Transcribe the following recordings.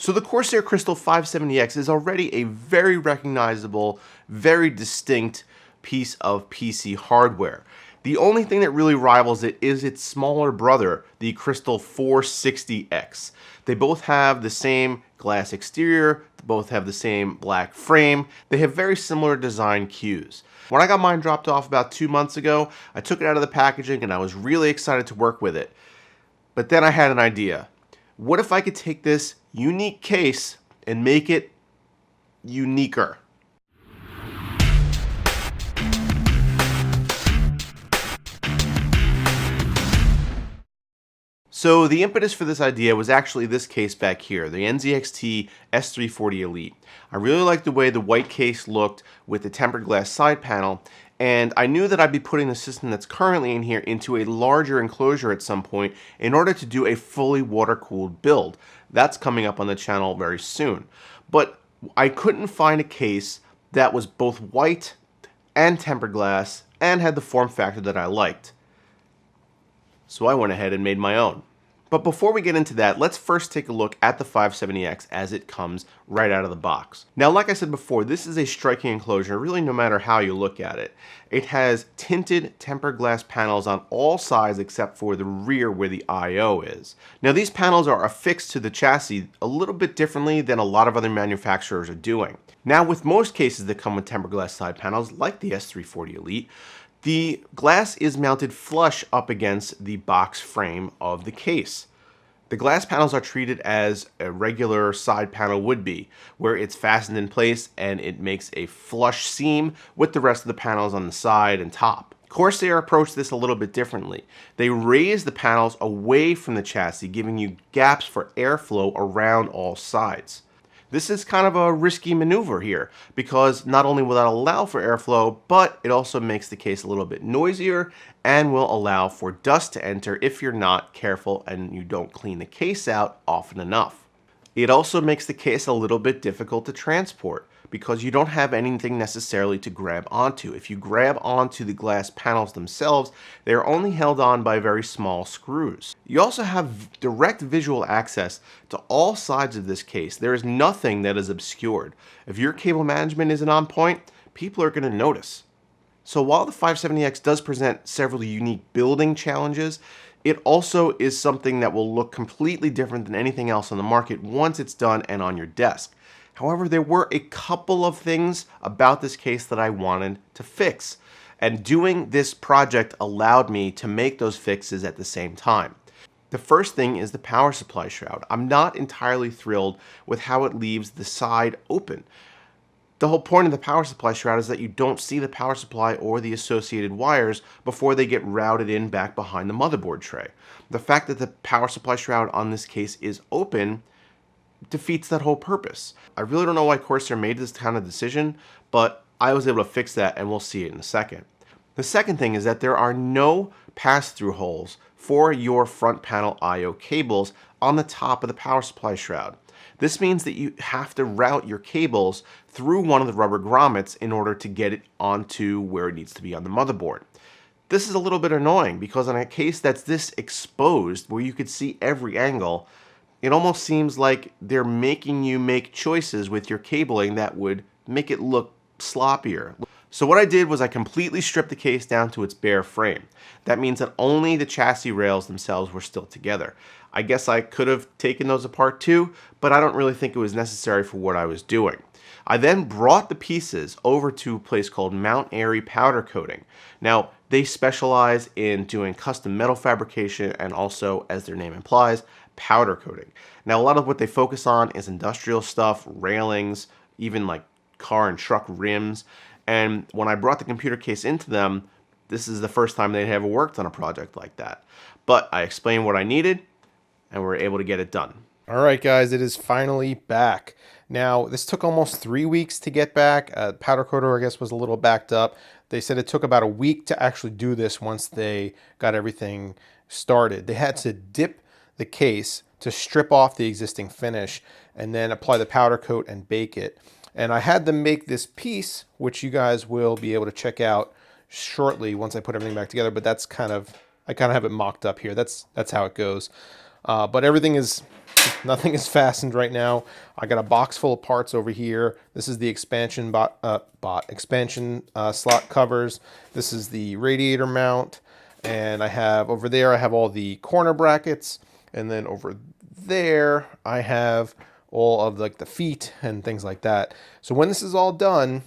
So the Corsair Crystal 570X is already a very recognizable, very distinct piece of PC hardware. The only thing that really rivals it is its smaller brother, the Crystal 460X. They both have the same glass exterior, both have the same black frame, they have very similar design cues. When I got mine dropped off about 2 months ago, I took it out of the packaging and I was really excited to work with it. But then I had an idea. What if I could take this unique case and make it uniquer? So the impetus for this idea was actually this case back here, the NZXT S340 Elite. I really liked the way the white case looked with the tempered glass side panel, and I knew that I'd be putting the system that's currently in here into a larger enclosure at some point in order to do a fully water-cooled build. That's coming up on the channel very soon. But I couldn't find a case that was both white and tempered glass and had the form factor that I liked. So I went ahead and made my own. But before we get into that, let's first take a look at the 570X as it comes right out of the box. Now, like I said before, this is a striking enclosure, really no matter how you look at it. It has tinted tempered glass panels on all sides except for the rear where the I/O is. Now, these panels are affixed to the chassis a little bit differently than a lot of other manufacturers are doing. Now, with most cases that come with tempered glass side panels, like the S340 Elite, the glass is mounted flush up against the box frame of the case. The glass panels are treated as a regular side panel would be, where it's fastened in place and it makes a flush seam with the rest of the panels on the side and top. Corsair approached this a little bit differently. They raised the panels away from the chassis, giving you gaps for airflow around all sides. This is kind of a risky maneuver here because not only will that allow for airflow, but it also makes the case a little bit noisier and will allow for dust to enter if you're not careful and you don't clean the case out often enough. It also makes the case a little bit difficult to transport because you don't have anything necessarily to grab onto. If you grab onto the glass panels themselves, they are only held on by very small screws. You also have direct visual access to all sides of this case. There is nothing that is obscured. If your cable management isn't on point, people are going to notice. So while the 570X does present several unique building challenges, it also is something that will look completely different than anything else on the market once it's done and on your desk. However, there were a couple of things about this case that I wanted to fix, and doing this project allowed me to make those fixes at the same time. The first thing is the power supply shroud. I'm not entirely thrilled with how it leaves the side open. The whole point of the power supply shroud is that you don't see the power supply or the associated wires before they get routed in back behind the motherboard tray. The fact that the power supply shroud on this case is open defeats that whole purpose. I really don't know why Corsair made this kind of decision, but I was able to fix that and we'll see it in a second. The second thing is that there are no pass-through holes for your front panel I/O cables on the top of the power supply shroud. This means that you have to route your cables through one of the rubber grommets in order to get it onto where it needs to be on the motherboard. This is a little bit annoying because on a case that's this exposed, where you could see every angle, it almost seems like they're making you make choices with your cabling that would make it look sloppier. So what I did was I completely stripped the case down to its bare frame. That means that only the chassis rails themselves were still together. I guess I could have taken those apart too, but I don't really think it was necessary for what I was doing. I then brought the pieces over to a place called Mount Airy Powder Coating. Now, they specialize in doing custom metal fabrication and also, as their name implies, powder coating. Now, a lot of what they focus on is industrial stuff, railings, even like car and truck rims. And when I brought the computer case into them, this is the first time they'd ever worked on a project like that. But I explained what I needed and we were able to get it done. All right, guys, it is finally back. Now, this took almost 3 weeks to get back. Powder coater, I guess, was a little backed up. They said it took about a week to actually do this once they got everything started. They had to dip the case to strip off the existing finish and then apply the powder coat and bake it. And I had them make this piece, which you guys will be able to check out shortly once I put everything back together. But that's I kind of have it mocked up here. That's how it goes. But everything is Nothing is fastened right now. I got a box full of parts over here. This is the expansion slot covers. This is the radiator mount, and I have over there, I have all the corner brackets, and then over there I have all of like the feet and things like that. So when this is all done,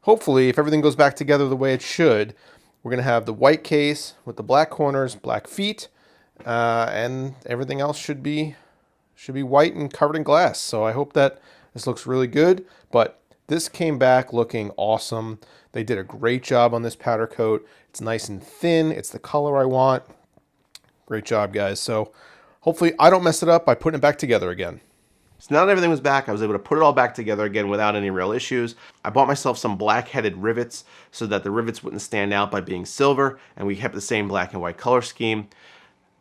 hopefully, if everything goes back together the way it should, we're gonna have the white case with the black corners, black feet, and everything else should be white and covered in glass. So I hope that this looks really good. But this came back looking awesome. They did a great job on this powder coat. It's nice and thin. It's the color I want. Great job, guys. So hopefully I don't mess it up by putting it back together again. So now that everything was back, I was able to put it all back together again without any real issues. I bought myself some black-headed rivets so that the rivets wouldn't stand out by being silver, and we kept the same black and white color scheme.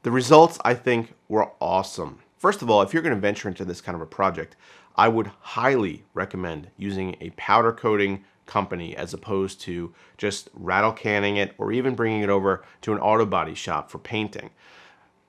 The results, I think, were awesome. First of all, if you're going to venture into this kind of a project, I would highly recommend using a powder coating company as opposed to just rattle canning it or even bringing it over to an auto body shop for painting.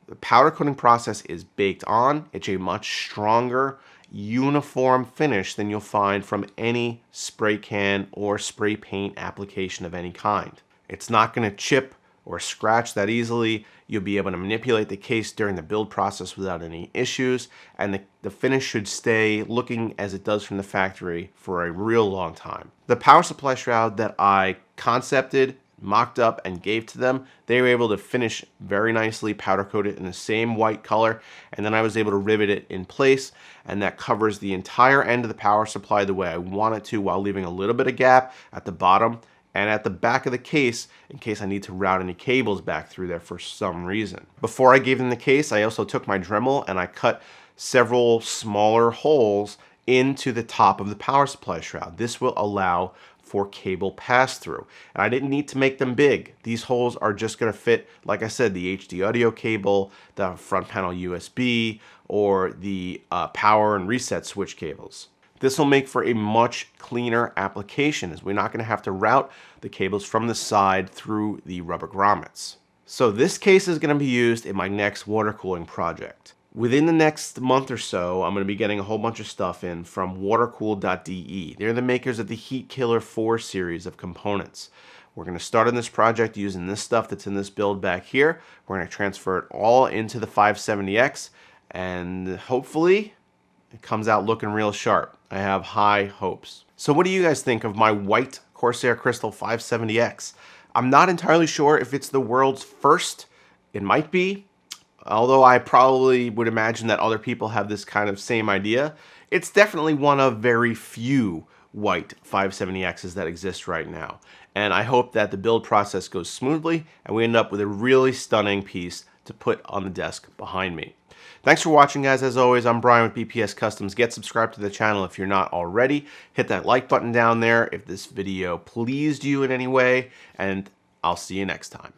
The powder coating process is baked on. It's a much stronger, uniform finish than you'll find from any spray can or spray paint application of any kind. It's not going to chip or scratch that easily. You'll be able to manipulate the case during the build process without any issues, and the finish should stay looking as it does from the factory for a real long time. The power supply shroud that I concepted, mocked up, and gave to them, they were able to finish very nicely, powder coat it in the same white color, and then I was able to rivet it in place, and that covers the entire end of the power supply the way I want it to, while leaving a little bit of gap at the bottom and at the back of the case in case I need to route any cables back through there for some reason. Before I gave them the case, I also took my Dremel and I cut several smaller holes into the top of the power supply shroud. This will allow for cable pass-through. And I didn't need to make them big. These holes are just gonna fit, like I said, the HD audio cable, the front panel USB, or the power and reset switch cables. This will make for a much cleaner application as we're not going to have to route the cables from the side through the rubber grommets. So this case is going to be used in my next water cooling project. Within the next month or so, I'm going to be getting a whole bunch of stuff in from watercool.de. They're the makers of the Heat Killer 4 series of components. We're going to start on this project using this stuff that's in this build back here. We're going to transfer it all into the 570X, and hopefully it comes out looking real sharp. I have high hopes. So what do you guys think of my white Corsair Crystal 570X? I'm not entirely sure if it's the world's first. It might be, although I probably would imagine that other people have this kind of same idea. It's definitely one of very few white 570Xs that exist right now. And I hope that the build process goes smoothly and we end up with a really stunning piece to put on the desk behind me. Thanks for watching, guys. As always, I'm Brian with BPS Customs. Get subscribed to the channel if you're not already. Hit that like button down there if this video pleased you in any way, and I'll see you next time.